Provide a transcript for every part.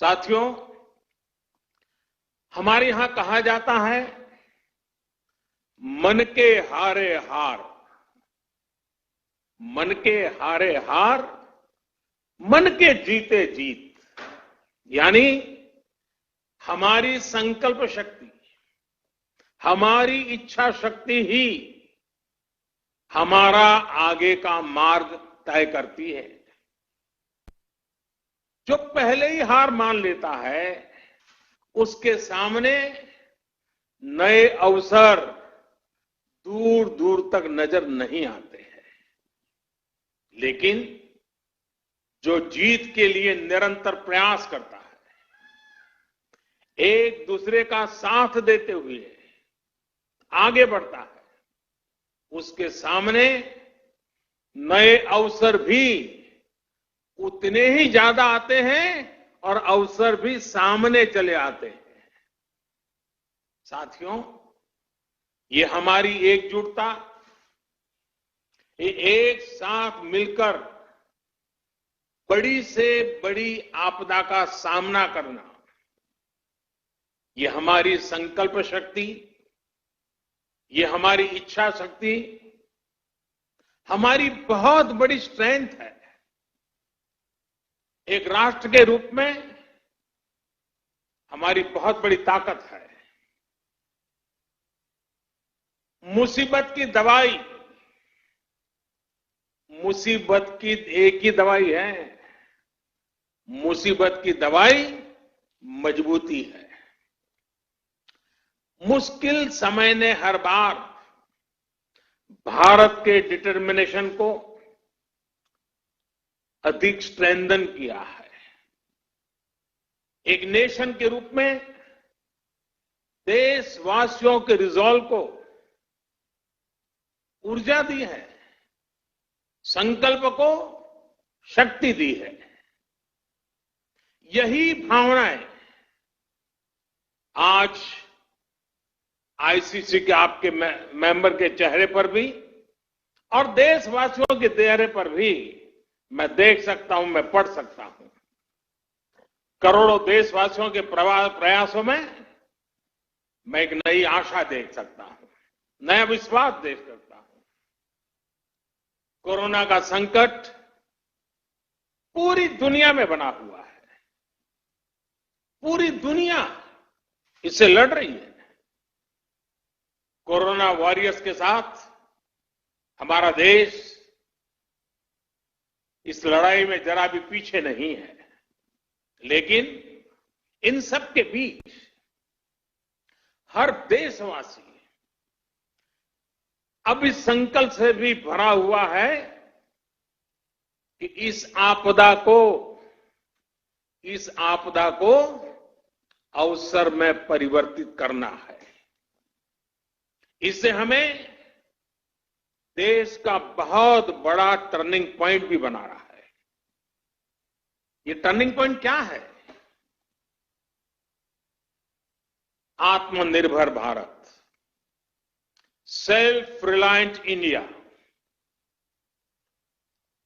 साथियों, हमारे यहां कहा जाता है, मन के हारे हार, मन के हारे हार, मन के जीते जीत। यानी हमारी संकल्प शक्ति, हमारी इच्छा शक्ति ही हमारा आगे का मार्ग तय करती है। जो पहले ही हार मान लेता है, उसके सामने नए अवसर दूर दूर तक नजर नहीं आते हैं। लेकिन जो जीत के लिए निरंतर प्रयास करता है, एक दूसरे का साथ देते हुए आगे बढ़ता है, उसके सामने नए अवसर भी उतने ही ज्यादा आते हैं और अवसर भी सामने चले आते हैं। साथियों, ये हमारी एकजुटता, ये एक साथ मिलकर बड़ी से बड़ी आपदा का सामना करना, ये हमारी संकल्प शक्ति, ये हमारी इच्छा शक्ति, हमारी बहुत बड़ी स्ट्रेंथ है। एक राष्ट्र के रूप में हमारी बहुत बड़ी ताकत है। मुसीबत की दवाई, मुसीबत की एक ही दवाई है, मुसीबत की दवाई मजबूती है। मुश्किल समय ने हर बार भारत के डिटर्मिनेशन को अधिक स्ट्रेंथन किया है। एक नेशन के रूप में देशवासियों के रिजॉल्व को ऊर्जा दी है, संकल्प को शक्ति दी है। यही भावनाएं आज आईसीसी के आपके मेंबर के चेहरे पर भी और देशवासियों के चेहरे पर भी मैं देख सकता हूं, मैं पढ़ सकता हूं। करोड़ों देशवासियों के प्रयासों में मैं एक नई आशा देख सकता हूं, नया विश्वास देख सकता हूं। कोरोना का संकट पूरी दुनिया में बना हुआ है, पूरी दुनिया इससे लड़ रही है। कोरोना वॉरियर्स के साथ हमारा देश इस लड़ाई में जरा भी पीछे नहीं है। लेकिन इन सब के बीच हर देशवासी अब इस संकल्प से भी भरा हुआ है कि इस आपदा को अवसर में परिवर्तित करना है। इससे हमें देश का बहुत बड़ा टर्निंग पॉइंट भी बना रहा है। ये टर्निंग पॉइंट क्या है? आत्मनिर्भर भारत, सेल्फ रिलायंट इंडिया।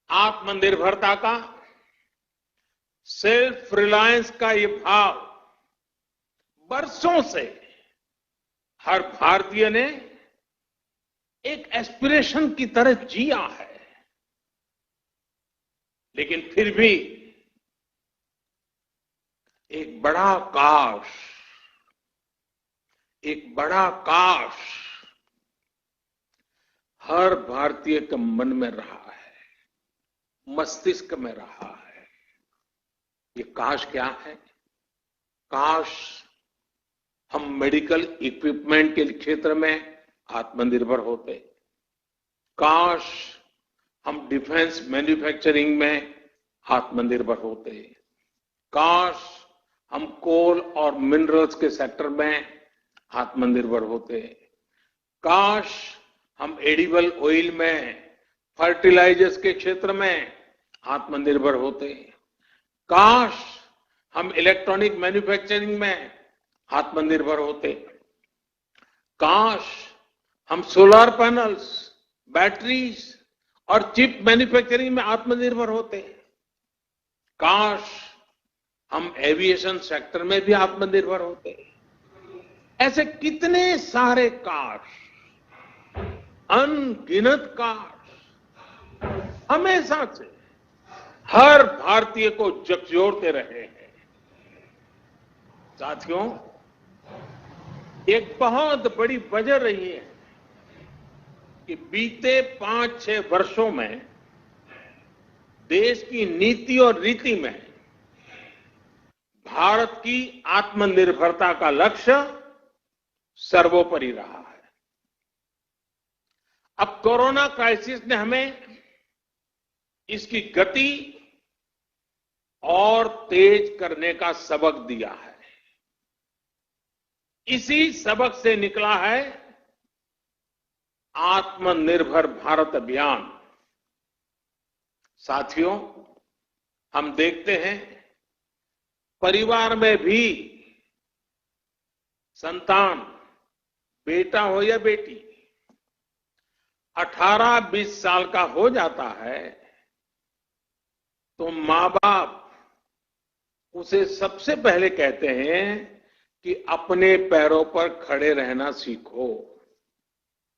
आत्मनिर्भरता का, सेल्फ रिलायंस का ये भाव बरसों से हर भारतीय ने एक एस्पिरेशन की तरह जिया है। लेकिन फिर भी एक बड़ा काश हर भारतीय के मन में रहा है, मस्तिष्क में रहा है। ये काश क्या है? काश हम मेडिकल इक्विपमेंट के क्षेत्र में आत्मनिर्भर होते, काश हम डिफेंस मैन्युफैक्चरिंग में आत्मनिर्भर होते, काश हम कोल और मिनरल्स के सेक्टर में आत्मनिर्भर होते, काश हम एडिबल ऑयल में, फर्टिलाइजर्स के क्षेत्र में आत्मनिर्भर होते, काश हम इलेक्ट्रॉनिक मैन्युफैक्चरिंग में आत्मनिर्भर होते, काश हम सोलर पैनल्स, बैटरीज और चिप मैन्युफैक्चरिंग में आत्मनिर्भर होते, काश हम एविएशन सेक्टर में भी आत्मनिर्भर होते हैं। ऐसे कितने सारे कार्य, अनगिनत कार्य हमेशा से हर भारतीय को झकझोरते रहे हैं। साथियों, एक बहुत बड़ी वजह रही है कि बीते 5-6 वर्षों में देश की नीति और रीति में भारत की आत्मनिर्भरता का लक्ष्य सर्वोपरि रहा है। अब कोरोना क्राइसिस ने हमें इसकी गति और तेज करने का सबक दिया है। इसी सबक से निकला है आत्मनिर्भर भारत अभियान। साथियों, हम देखते हैं परिवार में भी संतान, बेटा हो या बेटी, 18-20 साल का हो जाता है तो मां बाप उसे सबसे पहले कहते हैं कि अपने पैरों पर खड़े रहना सीखो।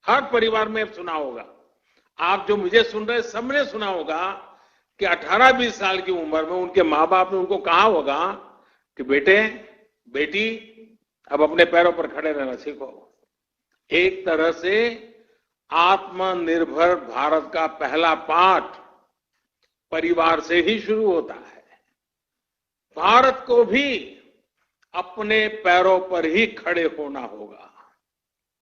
हर परिवार में सुना होगा, आप जो मुझे सुन रहे सबने सुना होगा कि 18-20 साल की उम्र में उनके मां बाप ने उनको कहा होगा कि बेटे, बेटी, अब अपने पैरों पर खड़े रहना सीखो। एक तरह से आत्मनिर्भर भारत का पहला पाठ परिवार से ही शुरू होता है। भारत को भी अपने पैरों पर ही खड़े होना होगा।